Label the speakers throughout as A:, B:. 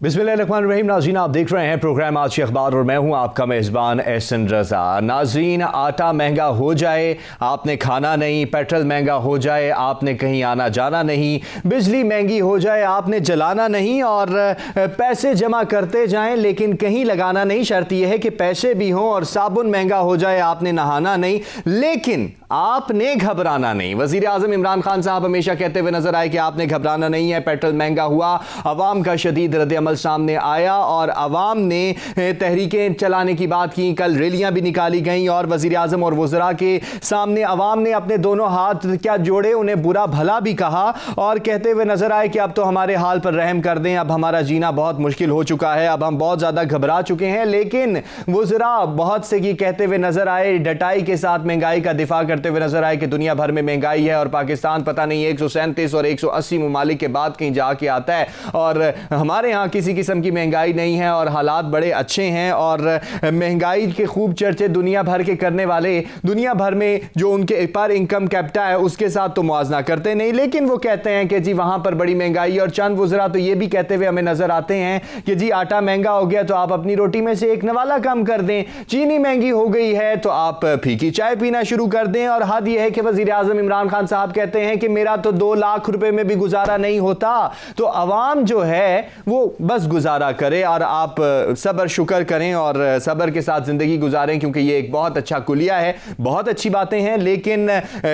A: बिस्मिल्लाहिर्रहमानिर्रहीम। नाज़रीन, आप देख रहे हैं प्रोग्राम आज के अखबार और मैं हूं आपका मेज़बान एहसन रज़ा। नाज़रीन, आटा महंगा हो जाए आपने खाना नहीं, पेट्रोल महंगा हो जाए आपने कहीं आना जाना नहीं, बिजली महंगी हो जाए आपने जलाना नहीं और पैसे जमा करते जाएं लेकिन कहीं लगाना नहीं। शर्त यह है कि पैसे भी हों और साबुन महंगा हो जाए आपने नहाना नहीं, लेकिन आपने घबराना नहीं। वज़ीर आज़म इमरान खान साहब हमेशा कहते हुए नजर आए कि आपने घबराना नहीं है। पेट्रोल महंगा हुआ, अवाम का शदीद रद्द-ए-अमल सामने आया और अवाम ने तहरीकें चलाने की बात की। कल रैलियां भी निकाली गईं और वज़ीर आज़म और वज़रा के सामने अवाम ने अपने दोनों हाथ क्या जोड़े, उन्हें बुरा भला भी कहा और कहते हुए नजर आए कि अब तो हमारे हाल पर रहम कर दें, अब हमारा जीना बहुत मुश्किल हो चुका है, अब हम बहुत ज़्यादा घबरा चुके हैं। लेकिन वज़रा बहुत से कहते हुए नजर आए, डटाई के साथ महंगाई का दिफा करते हुए नजर आए कि दुनिया भर में महंगाई है और पाकिस्तान पता नहीं 137 और 180 ममालिक के बाद कहीं जाके आता है और हमारे यहाँ किसी किस्म की महंगाई नहीं है और हालात बड़े अच्छे हैं। और महंगाई के खूब चर्चे दुनिया भर के करने वाले दुनिया भर में जो उनके पर इनकम कैपिटा है उसके साथ तो मुआवजा करते नहीं, लेकिन वो कहते हैं कि जी वहां पर बड़ी महंगाई। और चंद वज़रा तो ये भी कहते हुए हमें नजर आते हैं कि जी आटा महंगा हो गया तो आप अपनी रोटी में से एक नवाला कम कर दें, चीनी महंगी हो गई है तो आप फीकी चाय पीना शुरू कर दें। और हद यह है कि वज़ीर आज़म इमरान खान साहब कहते हैं कि मेरा तो 2 लाख रुपए में भी गुजारा नहीं होता। तो अवाम जो है वो बस गुजारा करे और आप सब्र शुक्र करें और सब्र के साथ ज़िंदगी गुजारें, क्योंकि ये एक बहुत अच्छा कुलिया है। बहुत अच्छी बातें हैं लेकिन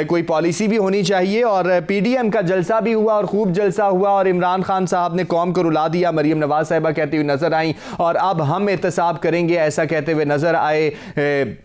A: कोई पॉलिसी भी होनी चाहिए। और पीडीएम का जलसा भी हुआ और खूब जलसा हुआ और इमरान खान साहब ने कौम को रुला दिया। मरीम नवाज साहिबा कहती हुई नजर आई और अब हम एहतसाब करेंगे, ऐसा कहते हुए नजर आए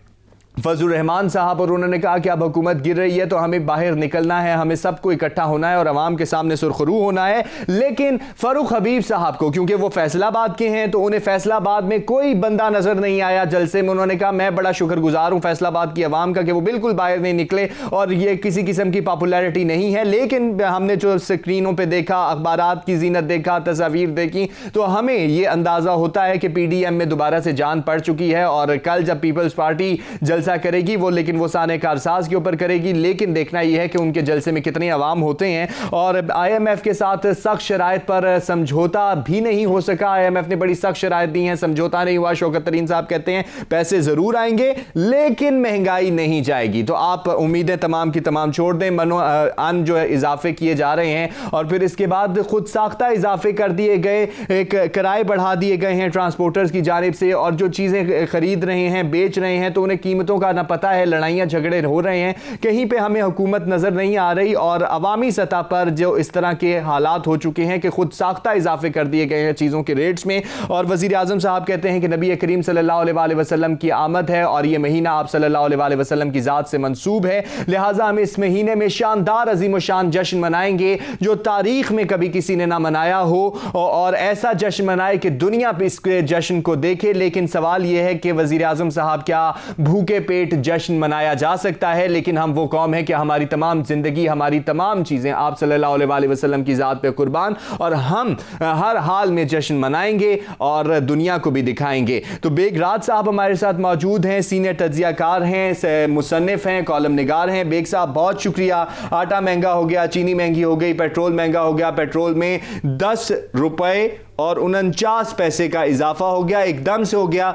A: फजलुर रहमान साहब। और उन्होंने कहा कि अब हुकूमत गिर रही है तो हमें बाहर निकलना है, हमें सबको इकट्ठा होना है और अवाम के सामने सुरखरू होना है। लेकिन फरूख हबीब साहब को, क्योंकि वो फैसलाबाद के हैं, तो उन्हें फैसलाबाद में कोई बंदा नजर नहीं आया जलसे में। उन्होंने कहा मैं बड़ा शुक्रगुजार हूं फैसलाबाद की अवाम का कि वो बिल्कुल बाहर नहीं निकले और ये किसी किस्म की पॉपुलैरिटी नहीं है। लेकिन हमने जो स्क्रीनों पर देखा, अखबारात की जीनत देखा, तस्वीर देखी, तो हमें ये अंदाजा होता है कि पीडीएम में दोबारा से जान पड़ चुकी है। और कल जब पीपल्स पार्टी जलसा करेगी वो, लेकिन वो साने कारसाज के ऊपर करेगी। लेकिन देखना यह है कि उनके जलसे में कितने अवाम होते हैं। और आईएमएफ के साथ सख्त शराइत पर समझौता भी नहीं हो सका। आईएमएफ ने बड़ी सख्त शराइत दी हैं, समझौता नहीं हुआ। शौकत तरीन साहब कहते हैं पैसे जरूर आएंगे लेकिन महंगाई नहीं जाएगी। तो आप उम्मीदें तमाम की तमाम छोड़ दें। अन जो है इजाफे किए जा रहे हैं और फिर इसके बाद खुद साख्ता इजाफे कर दिए गए, एक किराए बढ़ा दिए गए हैं ट्रांसपोर्टर्स की जानिब से और जो चीजें खरीद रहे हैं, बेच रहे हैं, तो उन्हें कीमतों का ना पता है, लड़ाइयां झगड़े हो रहे हैं, कहीं पे हमें हुकूमत नजर नहीं आ रही। और अवामी सतह पर जो इस तरह के हालात हो चुके हैं कि खुद साख्ता इजाफे कर दिए गए हैं चीजों के रेट्स में। और वजीर आजम साहब कहते हैं कि नबी करीम सल्लल्लाहु अलैहि वसल्लम की आमद है और यह महीना आप सल्लल्लाहु अलैहि वसल्लम की जात से मंसूब है, लिहाजा हम इस महीने में शानदार अजीम शान जश्न मनाएंगे जो तारीख में कभी किसी ने ना मनाया हो और ऐसा जश्न मनाए कि दुनिया पे इस जश्न को देखे। लेकिन सवाल यह है कि वजीर आजम साहब क्या भूखे पेट जश्न मनाया जा सकता है? लेकिन हम वो कौम है कि हमारी तमाम जिंदगी, हमारी तमाम चीजें आप सल्लल्लाहु अलैहि वसल्लम की जात पे कुर्बान, और हम हर हाल में जश्न मनाएंगे और दुनिया को भी दिखाएंगे। तो बेग राज साहब हमारे साथ मौजूद हैं, सीनियर तज्जियाकार हैं, मुसन्निफ हैं, कॉलम निगार हैं। बेग साहब बहुत शुक्रिया। आटा महंगा हो गया, चीनी महंगी हो गई, पेट्रोल महंगा हो गया, पेट्रोल में 10 रुपए और 49 पैसे का इजाफा हो गया, एकदम से हो गया।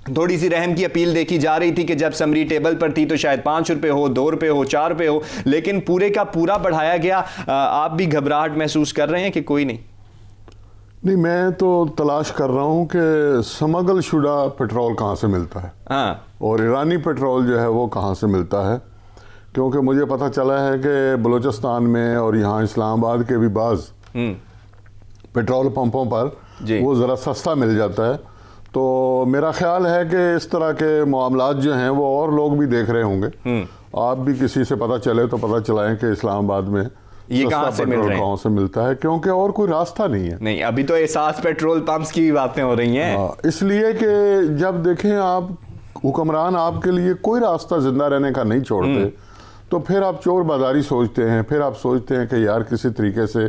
A: थोड़ी सी रहम की अपील देखी जा रही थी कि जब समरी टेबल पर थी तो शायद 5 रुपए हो, 2 रुपए हो, 4 रुपए हो, लेकिन पूरे का पूरा बढ़ाया गया। आप भी घबराहट महसूस कर रहे हैं कि कोई नहीं?
B: नहीं, मैं तो तलाश कर रहा हूं कि स्मगल शुदा पेट्रोल कहां से मिलता है। हाँ। और ईरानी पेट्रोल जो है वो कहां से मिलता है, क्योंकि मुझे पता चला है कि बलूचिस्तान में और यहाँ इस्लामाबाद के भी बाज़ पेट्रोल पंपों पर वो ज़रा सस्ता मिल जाता है। तो मेरा ख्याल है कि इस तरह के मामलात जो हैं वो और लोग भी देख रहे होंगे। आप भी किसी से पता चले तो पता चलाएं कि इस्लामाबाद में
A: ये कहां से मिल रहे हैं,
B: कहां से मिलता है, क्योंकि और कोई रास्ता नहीं है।
A: नहीं, अभी तो एहसास पेट्रोल पंप्स की बातें हो रही हैं।
B: इसलिए कि जब देखें आप हुक्मरान आपके लिए कोई रास्ता जिंदा रहने का नहीं छोड़ते तो फिर आप चोर बाजारी सोचते हैं। फिर आप सोचते हैं कि यार किसी तरीके से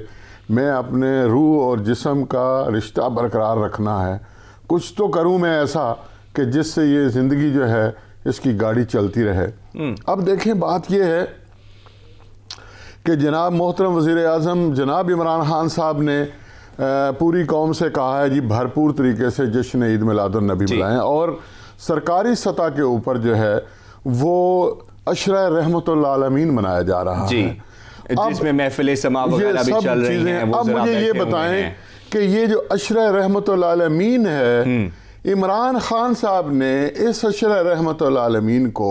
B: मैं अपने रूह और जिस्म का रिश्ता बरकरार रखना है, कुछ तो करूं मैं ऐसा कि जिससे ये ज़िंदगी जो है इसकी गाड़ी चलती रहे। अब देखें, बात यह है कि जनाब मोहतरम वज़ीर आज़म जनाब इमरान खान साहब ने पूरी कौम से कहा है जी भरपूर तरीके से जश्न ईद मिलादुन नबी मनाएं, और सरकारी सतह के ऊपर जो है वो अशरा रहमतुल आलमीन मनाया जा रहा है,
A: जिसमें महफिल समा वगैरह भी चल रही हैं।
B: अब मुझे ये बताएं कि ये जो अशरा रहमतुल आलमीन है, इमरान खान साहब ने इस अशरा रहमतुल आलमीन को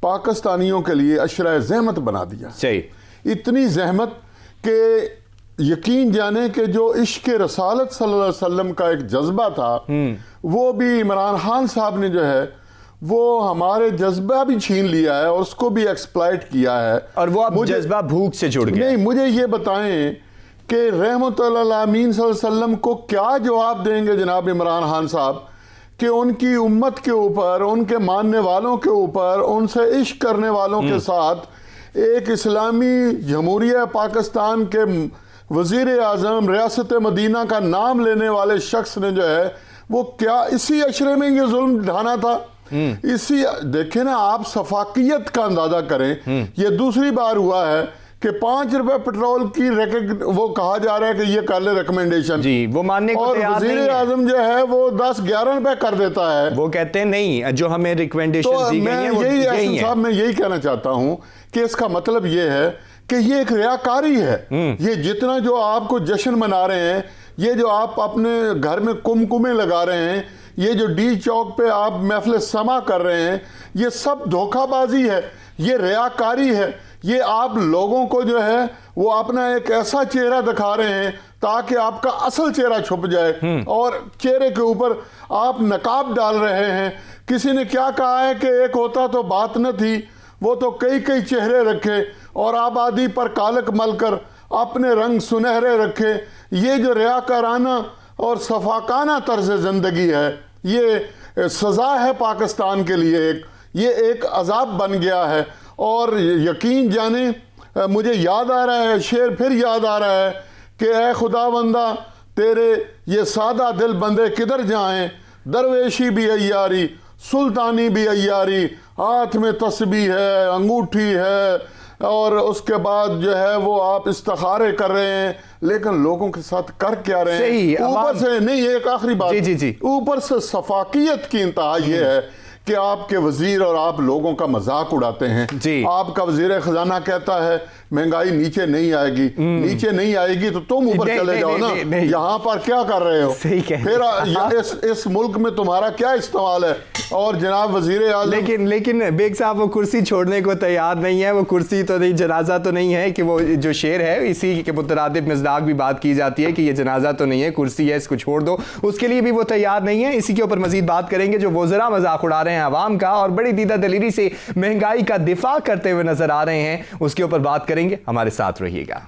B: पाकिस्तानियों के लिए अशरा ज़हमत बना दिया।
A: सही,
B: इतनी ज़हमत के यकीन जाने कि जो इश्क रसालत सल्लल्लाहु अलैहि वसल्लम का एक जज्बा था, वो भी इमरान खान साहब ने जो है वो हमारे जज्बा भी छीन लिया है और उसको भी एक्सप्लॉइट किया है,
A: और वो अब जज्बा भूख से जुड़ गया।
B: नहीं, मुझे ये बताएं कि रहमतुल आलमीन सल्लल्लाहु अलैहि वसल्लम को क्या जवाब देंगे जनाब इमरान खान साहब कि उनकी उम्मत के ऊपर, उनके मानने वालों के ऊपर, उनसे इश्क करने वालों के साथ एक इस्लामी जमहूरिया पाकिस्तान के वज़ीर आज़म रियासत मदीना का नाम लेने वाले शख्स ने जो है वो क्या इसी अशरे में ये जुल्म ढाना था? इसी देखे ना आप, सफाकियत का अंदाजा करें। ये दूसरी बार हुआ है कि 5 रुपए पेट्रोल की वो कहा जा रहा है कि ये कर ले रिकमेंडेशन
A: जी, वो मानने को
B: और वज़ीर आज़म जो है वो 10-11 रुपए कर देता है।
A: वो कहते हैं नहीं, जो हमें रिकमेंडेशन दी गई है वो यही है।
B: साहब मैं यही कहना चाहता हूं कि इसका मतलब ये है कि ये एक रियाकारी है। ये जितना जो आपको जश्न मना रहे हैं, ये जो आप अपने घर में कुमकुमे लगा रहे हैं, ये जो डी चौक पे आप महफिल समा कर रहे हैं, ये सब धोखाबाजी है, ये रियाकारी है। ये आप लोगों को जो है वो अपना एक ऐसा चेहरा दिखा रहे हैं ताकि आपका असल चेहरा छुप जाए, और चेहरे के ऊपर आप नकाब डाल रहे हैं। किसी ने क्या कहा है कि एक होता तो बात न थी, वो तो कई कई चेहरे रखे और आबादी पर कालक मलकर अपने रंग सुनहरे रखे। ये जो रियाकाराना और सफाकाना तर्ज ज़िंदगी है, ये सज़ा है पाकिस्तान के लिए, ये एक अजाब बन गया है। और यकीन जाने मुझे याद आ रहा है, शेर फिर याद आ रहा है कि ऐ खुदावंदा तेरे ये सादा दिल बंदे किधर जाएं, दरवेशी भी अय्यारी, सुल्तानी भी अय्यारी, हाथ में तस्बीह है, अंगूठी है, और उसके बाद जो है वो आप इस्तिखारे कर रहे हैं, लेकिन लोगों के साथ कर क्या रहे हैं? ऊपर से नहीं, एक आखिरी बात,
A: जी।
B: ऊपर से सफाकियत की इंतहा ये है कि आपके वजीर और आप लोगों का मजाक उड़ाते हैं जी। आपका वजीर खजाना कहता है महंगाई नीचे नहीं आएगी, नीचे नहीं आएगी तो तुम ऊपर चले जाओ ना, यहाँ पर क्या कर रहे हो? फिर इस मुल्क में तुम्हारा क्या इस्तेमाल है? और जनाब वजीर आज़म
A: लेकिन बेग साहब वो कुर्सी छोड़ने को तैयार नहीं है। वो कुर्सी तो नहीं, जनाजा तो नहीं है कि वो जो शेर है इसी के मुतरादिफ मिज़दाक भी बात की जाती है कि ये जनाजा तो नहीं है, कुर्सी है, इसको छोड़ दो। उसके लिए भी वो तैयार नहीं है। इसी के ऊपर मजीद बात करेंगे। जो वज़रा मजाक उड़ा रहे हैं अवाम का और बड़ी दीदा दलीली से महंगाई का दिफा करते हुए नजर आ रहे हैं, उसके ऊपर बात करेंगे। हमारे साथ रहिएगा।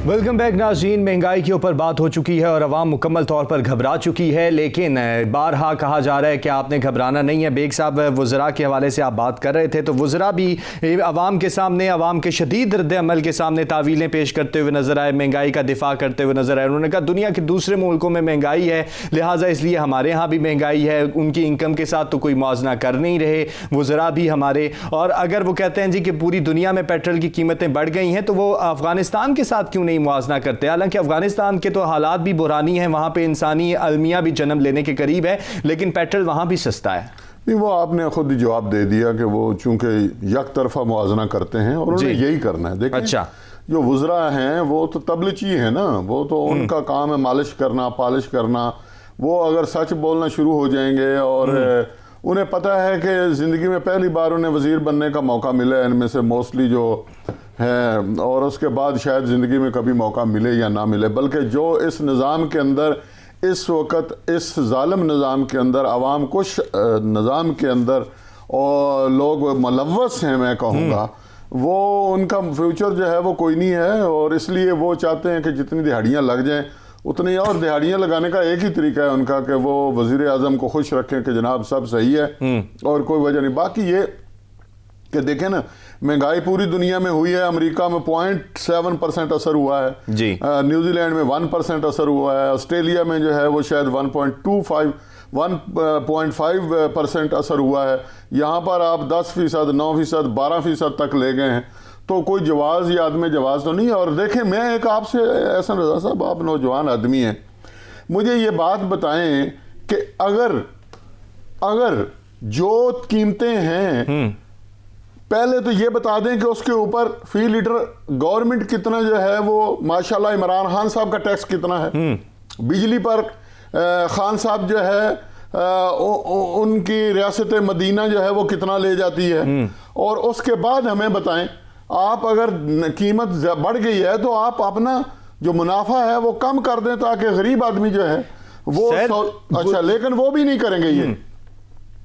A: वेलकम बैक नाज़रीन। महंगाई के ऊपर बात हो चुकी है और अवाम मुकम्मल तौर पर घबरा चुकी है, लेकिन बारहा कहा जा रहा है कि आपने घबराना नहीं है। बेग साहब वज़रा के हवाले से आप बात कर रहे थे, तो वज़रा भी अवाम के सामने, अवाम के शदीद रद्द अमल के सामने तावीलें पेश करते हुए नज़र आए, महंगाई का दिफा करते हुए नज़र आए। उन्होंने कहा दुनिया के दूसरे मुल्कों में महंगाई है, लिहाजा इसलिए हमारे यहाँ भी महंगाई है। उनकी इनकम के साथ तो कोई मुआवजा कर नहीं रहे वज़रा भी हमारे। और अगर वो कहते हैं जी कि पूरी दुनिया में पेट्रोल की कीमतें बढ़ गई हैं, तो वो अफ़गानिस्तान के साथ क्यों नहीं मुआवजा करते? हालांकि अफगानिस्तान के तो हालात भी बुरानी हैं, वहां पे इंसानी अलमिया भी जन्म लेने के करीब है, लेकिन पेट्रोल वहां भी सस्ता है।
B: नहीं, वो आपने खुद ही जवाब दे दिया कि वो चूंकि यक तरफा मुआवजा करते हैं और उन्हें यही करना है। देखिए, अच्छा, जो वज़रा हैं वो तो तबलिची है ना, वो तो उनका काम है मालिश करना, पॉलिश करना। वो अगर सच बोलना शुरू हो जाएंगे और उन्हें पता है कि ज़िंदगी में पहली बार उन्हें वज़ीर बनने का मौका मिला है इनमें से मोस्टली जो है, और उसके बाद शायद ज़िंदगी में कभी मौका मिले या ना मिले, बल्कि जो इस निज़ाम के अंदर इस वक्त, इस ज़ालिम निज़ाम के अंदर, आवाम कुछ निज़ाम के अंदर और लोग मुलव्वस हैं, मैं कहूँगा, वो उनका फ्यूचर जो है वो कोई नहीं है। और इसलिए वो चाहते हैं कि जितनी दिहाड़ियाँ लग जाएँ उतनी, और दिहाड़ियाँ लगाने का एक ही तरीका है उनका कि वो वज़ीर आज़म को खुश रखें कि जनाब सब सही है और कोई वजह नहीं। बाकी ये कि देखें ना, महंगाई पूरी दुनिया में हुई है। अमेरिका में 0.7% असर हुआ है
A: जी,
B: न्यूजीलैंड में 1% असर हुआ है, ऑस्ट्रेलिया में जो है वो शायद 1.5% असर हुआ है। यहाँ पर आप 10%, 9%, 12% तक ले गए हैं। तो कोई जवाज या आदमी जवाज तो नहीं है। और देखें, मैं एक आपसे एहसन रज़ा साहब, आप नौजवान आदमी हैं, मुझे ये बात बताएं कि अगर जो कीमतें हैं, पहले तो ये बता दें कि उसके ऊपर फी लीटर गवर्नमेंट कितना जो है वो, माशाल्लाह इमरान खान साहब का टैक्स कितना है, बिजली पर खान साहब जो है उनकी रियासत मदीना जो है वो कितना ले जाती है, और उसके बाद हमें बताएं आप अगर कीमत बढ़ गई है तो आप अपना जो मुनाफा है वो कम कर दें ताकि गरीब आदमी जो है वो अच्छा, लेकिन वो भी नहीं करेंगे ये।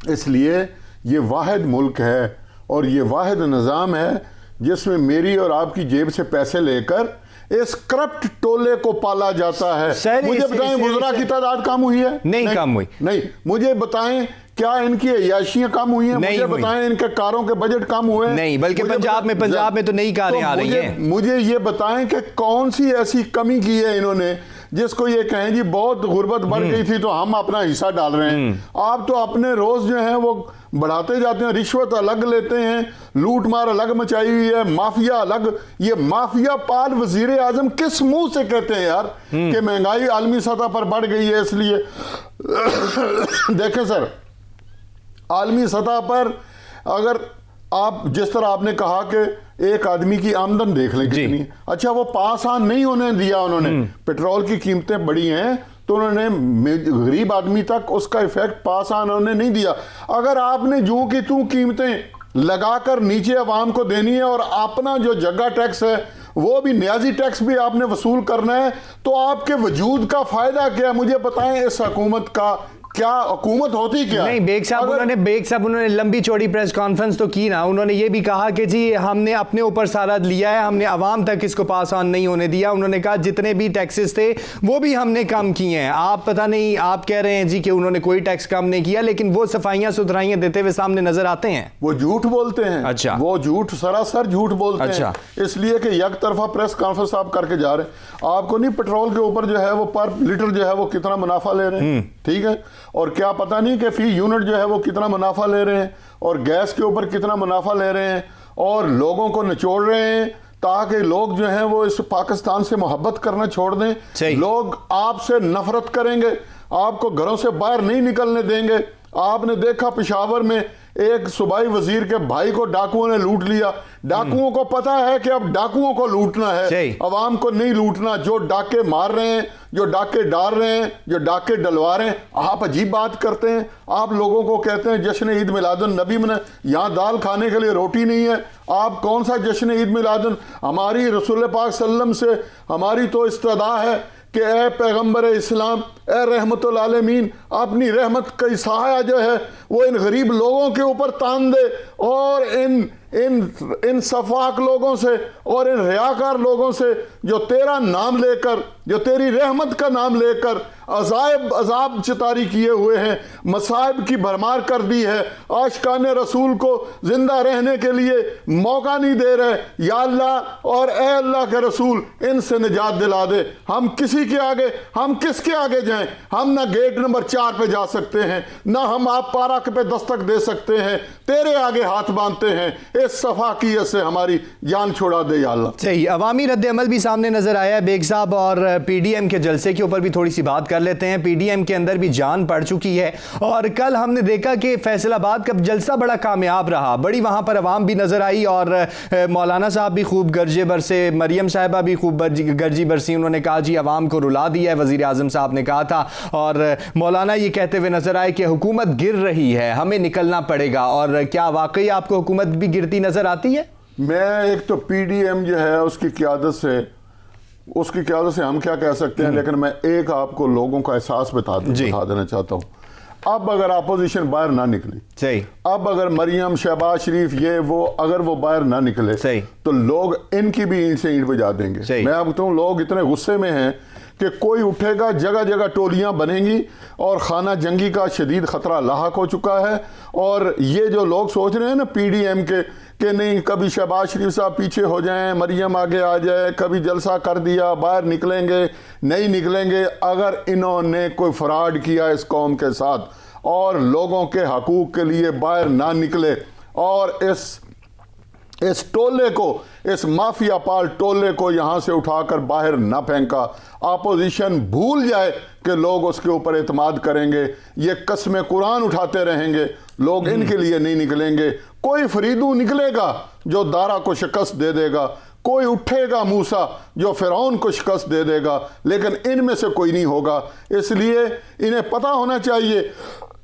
B: इसलिए ये वाहिद मुल्क है और ये वाहिद निज़ाम है जिसमें मेरी और आपकी जेब से पैसे लेकर इस करप्ट टोले को पाला जाता है। मुझे बताएं वज़रा की तादाद कम हुई है?
A: नहीं कम हुई।
B: नहीं, मुझे बताएं क्या इनकी अय्याशियां कम हुई हैं? मुझे बताएं इनके कारों के बजट कम हुए हैं?
A: नहीं, बल्कि पंजाब में तो नई कारें आ रही हैं।
B: मुझे ये बताएं कि कौन सी ऐसी कमी की है इन्होंने जिसको ये कहें जी बहुत गुर्बत बढ़ गई थी तो हम अपना हिस्सा डाल रहे हैं। आप तो अपने रोज जो है वो बढ़ाते जाते हैं, रिश्वत अलग लेते हैं, लूट मार अलग मचाई हुई है, माफिया अलग। ये माफिया पाल वजीर आजम किस मुंह से कहते हैं यार कि महंगाई आलमी सतह पर बढ़ गई है? इसलिए देखें सर, आलमी सतह पर अगर आप जिस तरह आपने कहा कि एक आदमी की आमदन देख लें कितनी है, अच्छा वो पास ऑन नहीं होने दिया उन्होंने, पेट्रोल की कीमतें बढ़ी हैं तो उन्होंने गरीब आदमी तक उसका इफेक्ट पास ऑन उन्होंने नहीं दिया। अगर आपने जो कि तू कीमतें लगाकर नीचे अवाम को देनी है और अपना जो जगह टैक्स है वो भी न्याजी टैक्स भी आपने वसूल करना है, तो आपके वजूद का फायदा क्या? मुझे बताएं इस हुकूमत का क्या हुकूमत होती क्या?
A: नहीं, बेग साहब उन्होंने लंबी चौड़ी प्रेस कॉन्फ्रेंस तो की ना, उन्होंने ये भी कहा कि जी हमने अपने ऊपर सारा लिया है, हमने आवाम तक इसको पास ऑन नहीं होने दिया। उन्होंने कहा जितने भी टैक्सेस थे वो भी हमने कम किए हैं। आप पता नहीं, आप कह रहे हैं जी कि उन्होंने कोई टैक्स कम नहीं किया, लेकिन वो सफाइयां सुथराइयां देते हुए सामने नजर आते हैं।
B: वो झूठ बोलते हैं।
A: अच्छा,
B: वो झूठ सरासर झूठ बोलते
A: अच्छा
B: हैं, इसलिए कि एक तरफा प्रेस कॉन्फ्रेंस आप करके जा रहे हैं। आपको नहीं पेट्रोल के ऊपर जो है वो पर लीटर जो है वो कितना मुनाफा ले रहे हैं, ठीक है, और क्या पता नहीं कि फी यूनिट जो है वो कितना मुनाफा ले रहे हैं, और गैस के ऊपर कितना मुनाफा ले रहे हैं, और लोगों को निचोड़ रहे हैं ताकि लोग जो हैं वो इस पाकिस्तान से मोहब्बत करना छोड़ दें। लोग आपसे नफरत करेंगे, आपको घरों से बाहर नहीं निकलने देंगे। आपने देखा पेशावर में एक सूबाई वजीर के भाई को डाकुओं ने लूट लिया। डाकुओं को पता है कि अब डाकुओं को लूटना है, अवाम को नहीं लूटना। जो डाके मार रहे हैं, जो डाके डाल रहे हैं, जो डाके डलवा रहे हैं, आप अजीब बात करते हैं। आप लोगों को कहते हैं जश्न ईद मिलादुन नबी में, यहाँ दाल खाने के लिए रोटी नहीं है। आप कौन सा जश्न ईद मिलादुन? हमारी रसूल पाक सल्लम से हमारी तो इस्तदा है कि ए पैगम्बर इस्लाम, ए रहमतुल आलमीन, अपनी रहमत का साया जो है वो इन गरीब लोगों के ऊपर तान दे, और इन सफाक लोगों से और इन रियाकार लोगों से जो तेरा नाम लेकर, जो तेरी रहमत का नाम लेकर अजाब चितारी किए हुए हैं, मसाइब की भरमार कर दी है, आशिकान रसूल को जिंदा रहने के लिए मौका नहीं दे रहे। या अल्लाह और ए अल्लाह के रसूल, इनसे निजात दिला दे। हम किसी के आगे, हम किसके आगे जाएं? हम ना गेट नंबर 4 पे जा सकते हैं, ना हम आप पार्क पे दस्तक दे सकते हैं। तेरे आगे हाथ बांधते हैं, इस सफाकियत से हमारी जान छुड़ा दे या अल्लाह।
A: सही, अवामी रद्द अमल भी सामने नजर आया है बेग साहब, और पीडीएम के जलसे के ऊपर भी थोड़ी सी बात कर लेते हैं। पीडीएम के अंदर भी जान पड़ चुकी है, और कल हमने देखा कि फैसलाबाद का जलसा बड़ा कामयाब रहा, बड़ी वहां पर अवाम भी नजर आई, और मौलाना साहब भी खूब गर्जे बरसे, मरियम साहिबा भी खूब गर्जी बरसी। उन्होंने कहा जी अवाम को रुला दिया है, वजीर आजम साहब ने कहा था, और मौलाना ये कहते हुए नजर आए कि हुकूमत गिर रही है, हमें निकलना पड़ेगा। और क्या वाकई आपको हुकूमत भी गिरती नजर आती है?
B: मैं एक तो पीडीएम जो है उसकी क़यादत से हम क्या कह सकते हैं, लेकिन मैं एक आपको लोगों का एहसास बता देना चाहता हूँ। अब अगर अपोजिशन बाहर ना निकली, सही, अब अगर मरियम, शहबाज शरीफ, ये वो, अगर वो बाहर ना निकले, सही, तो लोग इनकी भी ईंट से ईंट बजा देंगे। मैं आपको कहता हूँ लोग इतने गुस्से में हैं कि कोई उठेगा, जगह जगह टोलियां बनेंगी, और खाना जंगी का शदीद खतरा लाहक हो चुका है। और ये जो लोग सोच रहे हैं ना पीडीएम के कि नहीं कभी शहबाज शरीफ साहब पीछे हो जाएं, मरियम आगे आ जाए, कभी जलसा कर दिया, बाहर निकलेंगे नहीं निकलेंगे। अगर इन्होंने कोई फ्रॉड किया इस कौम के साथ और लोगों के हकूक़ के लिए बाहर ना निकले और इस टोले को, इस माफिया पाल टोले को यहां से उठाकर बाहर ना फेंका, अपोजिशन भूल जाए कि लोग उसके ऊपर एतमाद करेंगे, ये कसमें कुरान उठाते रहेंगे, लोग इनके लिए नहीं निकलेंगे। कोई फरीदू निकलेगा जो दारा को शिकस्त दे देगा, कोई उठेगा मूसा जो फिरौन को शिकस्त दे देगा, लेकिन इनमें से कोई नहीं होगा। इसलिए इन्हें पता होना चाहिए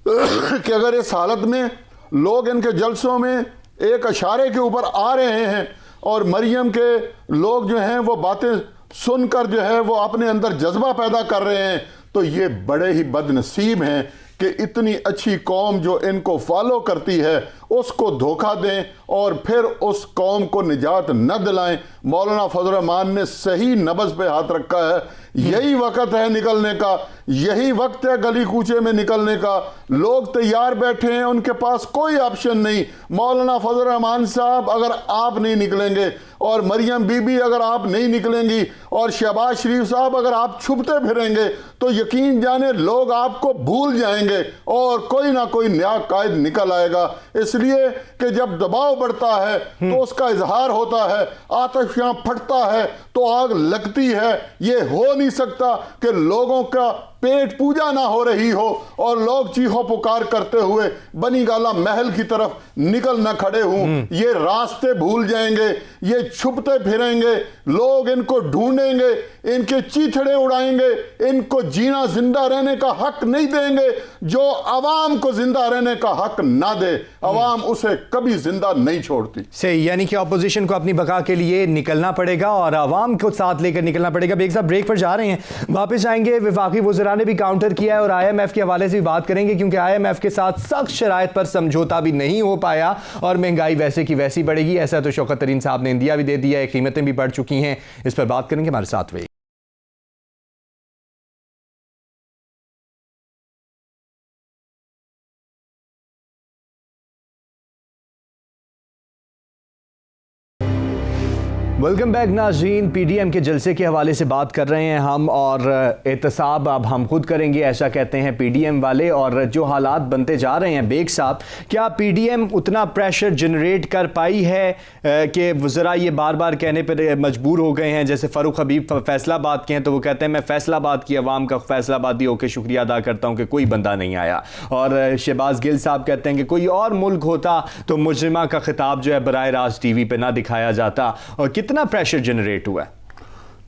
B: कि अगर इस हालत में लोग इनके जलसों में एक इशारे के ऊपर आ रहे हैं और मरियम के लोग जो हैं वो बातें सुनकर जो है वो अपने अंदर जज्बा पैदा कर रहे हैं, तो ये बड़े ही बदनसीब हैं कि इतनी अच्छी कौम जो इनको फॉलो करती है उसको धोखा दें और फिर उस कौम को निजात न दिलाएं। मौलाना फजल रहमान ने सही नब्ज पे हाथ रखा है। यही वक्त है निकलने का, यही वक्त है गली कूचे में निकलने का। लोग तैयार बैठे हैं, उनके पास कोई ऑप्शन नहीं। मौलाना फजल रहमान साहब अगर आप नहीं निकलेंगे और मरियम बीबी अगर आप नहीं निकलेंगी और शहबाज शरीफ साहब अगर आप छुपते फिरेंगे तो यकीन जाने लोग आपको भूल जाएंगे और कोई ना कोई नया कायद निकल आएगा। इसलिए कि जब दबाव बढ़ता है तो उसका इजहार होता है, आतिश यहां फटता है तो आग लगती है। ये हो नहीं सकता कि लोगों का पेट पूजा ना हो रही हो और लोग चीखों पुकार करते हुए बनी गाला महल की तरफ निकल न खड़े हों। ये रास्ते भूल जाएंगे, ये छुपते फिरेंगे, लोग इनको ढूंढेंगे, इनके चीथड़े उड़ाएंगे, इनको जीना जिंदा रहने का हक नहीं देंगे। जो अवाम को जिंदा रहने का हक ना दे, अवाम उसे कभी जिंदा नहीं छोड़ती।
A: सही, यानी कि ऑपोजिशन को अपनी बका के लिए निकलना पड़ेगा और अवाम को साथ लेकर निकलना पड़ेगा। बेग साहब ब्रेक पर जा रहे हैं, वापस आएंगे। वफाकी वज़ीर ने भी काउंटर किया है और IMF के हवाले से भी बात करेंगे, क्योंकि IMF के साथ सख्त शराइत पर समझौता भी नहीं हो पाया और महंगाई वैसे की वैसी बढ़ेगी। ऐसा तो शौकत तरीन साहब ने इंदिया भी दे दिया है, कीमतें भी बढ़ चुकी हैं। इस पर बात करेंगे, हमारे साथ हुए। वेलकम बैक नाज़रीन। PDM के जलसे के हवाले से बात कर रहे हैं हम और एहतसाब अब हम खुद करेंगे, ऐसा कहते हैं PDM वाले। और जो हालात बनते जा रहे हैं, बेग साहब, क्या PDM उतना प्रेशर जनरेट कर पाई है कि वज़रा ये बार बार कहने पर मजबूर हो गए हैं? जैसे फ़ारूक हबीब फैसलाबाद के हैं तो वो कहते हैं मैं फैसलाबाद की अवाम का फैसलाबादी होकर शुक्रिया अदा करता हूँ कि कोई बंदा नहीं आया। और शहबाज गिल साहब कहते हैं कि कोई और मुल्क होता तो मुजरिमा का खिताब जो है बराह रास्त TV पर ना दिखाया जाता। और कितना प्रेशर जनरेट हुआ है?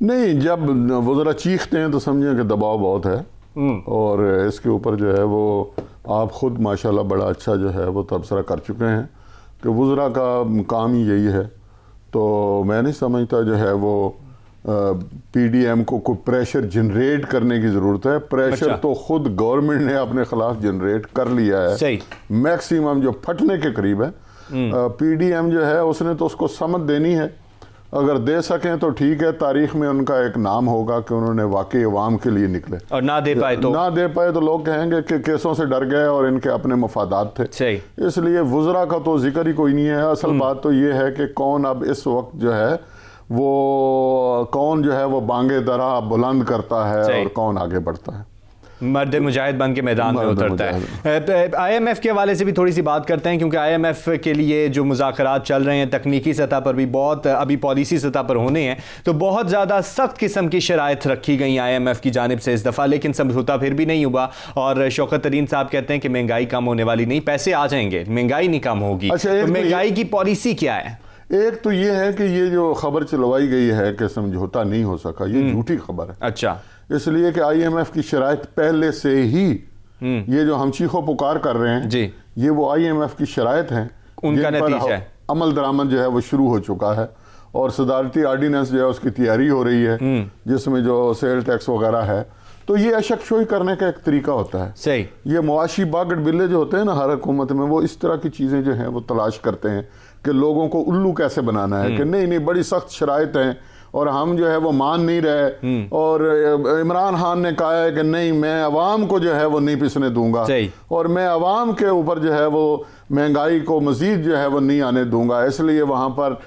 B: नहीं, जब वज़रा चीखते हैं तो समझें कि दबाव बहुत है और इसके ऊपर जो है वो आप खुद माशाल्लाह बड़ा अच्छा जो है वो तबसरा कर चुके हैं कि वज़रा का काम ही यही है। तो मैं नहीं समझता जो है वो PDM को कोई प्रेशर जनरेट करने की ज़रूरत है। प्रेशर तो खुद गवर्नमेंट ने अपने खिलाफ जनरेट कर लिया है।
A: सही, मैक्सिमम
B: जो फटने के करीब है। PDM जो है उसने तो उसको समझ देनी है, अगर दे सकें तो ठीक है, तारीख में उनका एक नाम होगा कि उन्होंने वाकई अवाम के लिए निकले।
A: और ना दे पाए तो
B: लोग कहेंगे कि केसों से डर गए और इनके अपने मफादात थे।
A: सही,
B: इसलिए वज़रा का तो जिक्र ही कोई नहीं है। असल बात तो ये है कि कौन अब इस वक्त जो है वो कौन जो है वो बांगे दरा बुलंद करता है और कौन आगे बढ़ता है,
A: मर्द मुजाहिद बन के मैदान में उतरता है। IMF के हवाले से भी थोड़ी सी बात करते हैं, क्योंकि IMF के लिए जो मुज़ाकरात चल रहे हैं तकनीकी सतह पर भी बहुत, अभी पॉलिसी सतह पर होने हैं, तो बहुत ज़्यादा सख्त किस्म की शराइत रखी गई IMF की जानिब से इस दफ़ा, लेकिन समझौता फिर भी नहीं हुआ। और शौकत तरीन साहब कहते हैं कि महंगाई कम होने वाली नहीं, पैसे आ जाएंगे, महंगाई नहीं कम होगी।
B: अच्छा,
A: तो महंगाई की पॉलिसी क्या है?
B: एक तो ये है कि ये जो खबर चलवाई गई है कि समझौता नहीं हो सका, ये झूठी खबर है।
A: अच्छा,
B: इसलिए कि IMF की शराइत पहले से ही ये जो हम चीखो पुकार कर रहे हैं जी, ये वो IMF की शराइत हैं,
A: उनका नतीजा है।
B: अमल दरामद जो है वो शुरू हो चुका है और सदारती आर्डिनेंस जो है उसकी तैयारी हो रही है, जिसमें जो सेल टैक्स वगैरह है। तो ये अशकशोई करने का एक तरीका होता है।
A: सही,
B: ये मुआशी बागड़ बिल्ले जो होते हैं ना हर हुकूमत में, वो इस तरह की चीज़ें जो हैं वो तलाश करते हैं कि लोगों को उल्लू कैसे बनाना है, कि नहीं नहीं बड़ी सख्त शराइत हैं और हम जो है वो मान नहीं रहे, और इमरान खान ने कहा है कि नहीं मैं अवाम को जो है वो नहीं पिसने दूंगा, और मैं अवाम के ऊपर जो है वो महंगाई को मजीद जो है वो नहीं आने दूंगा, इसलिए वहाँ पर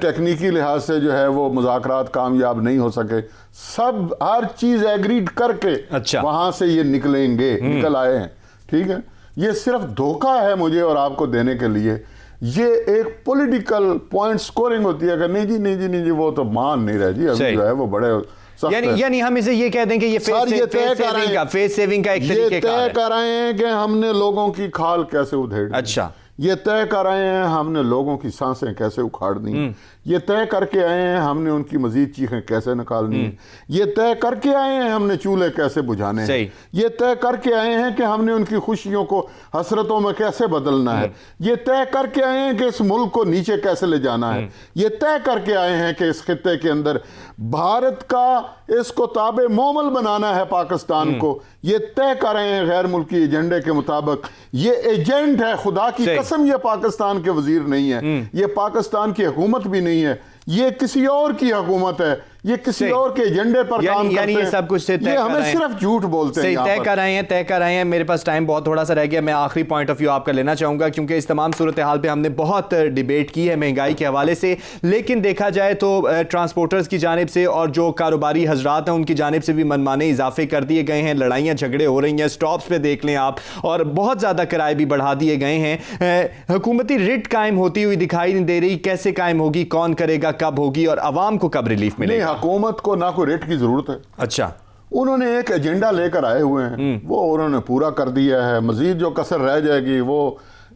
B: टेक्निकी लिहाज से जो है वो मुज़ाकरात कामयाब नहीं हो सके। सब हर चीज़ एग्रीड करके वहाँ से ये निकल आए हैं। ठीक है, ये सिर्फ धोखा है मुझे और आपको देने के लिए। ये एक पॉलिटिकल पॉइंट स्कोरिंग होती है कि नहीं जी नहीं जी नहीं जी वो तो मान नहीं रहे जी, अभी जो है वो बड़े
A: यानी हम इसे ये कह दें कि ये फेस सेविंग का एक तरीका
B: तय कर रहे हैं कि हमने लोगों की खाल कैसे उधेड़नी।
A: अच्छा,
B: ये तय कर रहे हैं हमने लोगों की सांसें कैसे उखाड़नी, ये तय करके आए हैं हमने उनकी मजीद चीखें कैसे निकालनी, ये तय करके आए हैं हमने चूल्हे कैसे बुझाने हैं, ये तय करके आए हैं कि हमने उनकी खुशियों को हसरतों में कैसे बदलना है, ये तय करके आए हैं कि इस मुल्क को नीचे कैसे ले जाना है, ये तय करके आए हैं कि इस खित्ते के अंदर भारत का इसको ताबे मोमल बनाना है पाकिस्तान को, ये तय कर रहे हैं गैर मुल्की एजेंडे के मुताबिक। ये एजेंट है, खुदा की कसम ये पाकिस्तान के वजीर नहीं है, ये पाकिस्तान की हुकूमत भी नहीं है, ये किसी और की हुकूमत है, ये किसी और के एजेंडे पर काम करते हैं।
A: ये सब कुछ से
B: ये हमें सिर्फ झूठ बोलते हैं,
A: तय कर रहे हैं। मेरे पास टाइम बहुत थोड़ा सा रह गया, मैं आखिरी पॉइंट ऑफ व्यू आपका लेना चाहूंगा, क्योंकि इस तमाम सूरत हाल पे हमने बहुत डिबेट की है महंगाई के हवाले से, लेकिन देखा जाए तो ट्रांसपोर्टर्स की जानिब से और जो कारोबारी हजरात हैं उनकी जानिब से भी मनमाने इजाफे कर दिए गए हैं, लड़ाइयाँ झगड़े हो रही हैं, स्टॉप्स पे देख लें आप, और बहुत ज़्यादा किराए भी बढ़ा दिए गए हैं। हुकूमती रिट कायम होती हुई दिखाई नहीं दे रही, कैसे कायम होगी, कौन करेगा, कब होगी और अवाम को कब रिलीफ मिलेगा?
B: हुकूमत को ना कोई रेट की जरूरत है।
A: अच्छा,
B: उन्होंने एक एजेंडा लेकर आए हुए हैं, वो उन्होंने पूरा कर दिया है। मजीद जो कसर रह जाएगी वो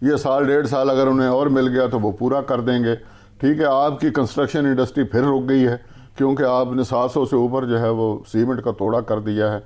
B: ये साल डेढ़ साल अगर उन्हें और मिल गया तो वो पूरा कर देंगे। ठीक है, आपकी कंस्ट्रक्शन इंडस्ट्री फिर रुक गई है क्योंकि आपने 700 से ऊपर जो है वो सीमेंट का तोड़ा कर दिया है।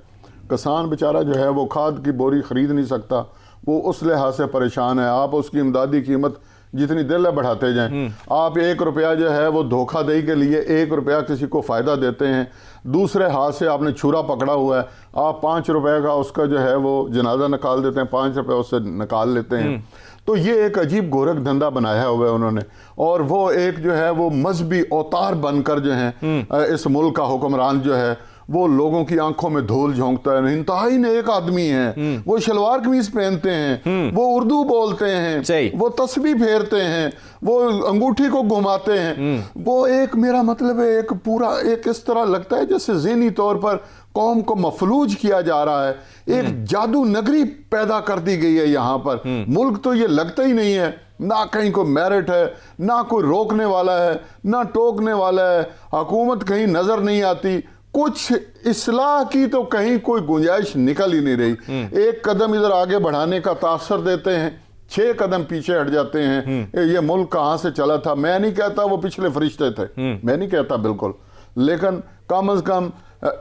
B: किसान बेचारा जो है वो खाद की बोरी खरीद नहीं सकता, वो उस लिहाज से परेशान है। आप उसकी इमदादी कीमत जितनी दिल है बढ़ाते जाएं। आप 1 रुपया जो है वो धोखाधड़ी के लिए 1 रुपया किसी को फ़ायदा देते हैं, दूसरे हाथ से आपने छुरा पकड़ा हुआ है, आप 5 रुपए का उसका जो है वो जनाजा निकाल देते हैं, 5 रुपये उससे निकाल लेते हैं। तो ये एक अजीब गोरख धंधा बनाया हुआ है उन्होंने, और वो एक जो है वो मजहबी अवतार बनकर जो है इस मुल्क का हुक्मरान जो है वो लोगों की आंखों में धूल झोंकता है। इंतहाई नेक आदमी है, वो शलवार कमीज पहनते हैं, वो उर्दू बोलते हैं, वो तस्बीह फेरते हैं, वो अंगूठी को घुमाते हैं, वो एक मेरा मतलब है एक पूरा एक इस तरह लगता है जैसे ज़हनी तौर पर कौम को मफलूज किया जा रहा है। एक जादू नगरी पैदा कर दी गई है यहाँ पर। मुल्क तो ये लगता ही नहीं है, ना कहीं कोई मेरिट है, ना कोई रोकने वाला है, ना टोकने वाला है, हुकूमत कहीं नजर नहीं आती, कुछ इस्लाह की तो कहीं कोई गुंजाइश निकल ही नहीं रही। एक कदम इधर आगे बढ़ाने का तासर देते हैं, 6 कदम पीछे हट जाते हैं। ये मुल्क कहाँ से चला था? मैं नहीं कहता वो पिछले फरिश्ते थे, मैं नहीं कहता बिल्कुल, लेकिन कम अज कम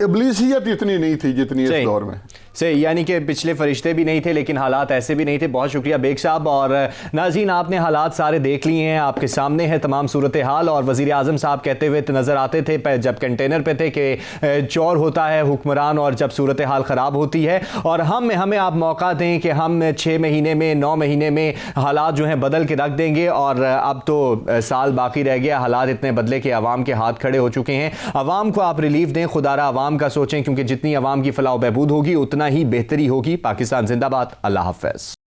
B: इब्लीसियत इतनी नहीं थी जितनी इस दौर में।
A: सही, यानी कि पिछले फरिश्ते भी नहीं थे लेकिन हालात ऐसे भी नहीं थे। बहुत शुक्रिया बेग साहब। और नाज़रीन, आपने हालात सारे देख लिए हैं, आपके सामने है तमाम सूरत हाल। और वज़ीर आज़म साहब कहते हुए नज़र आते थे जब कंटेनर पे थे कि चोर होता है हुक्मरान और जब सूरत हाल ख़राब होती है, और हमें आप मौका दें कि हम 6 महीने में 9 महीने में हालात जो हैं बदल के रख देंगे। और अब तो साल बाकी रह गया, हालात इतने बदले कि अवाम के हाथ खड़े हो चुके हैं। अवाम को आप रिलीफ दें, खुदारा अवाम का सोचें, क्योंकि जितनी अवाम की फलाह बहबूद होगी उतना ही बेहतरी होगी। पाकिस्तान जिंदाबाद। अल्लाह हाफ़िज़।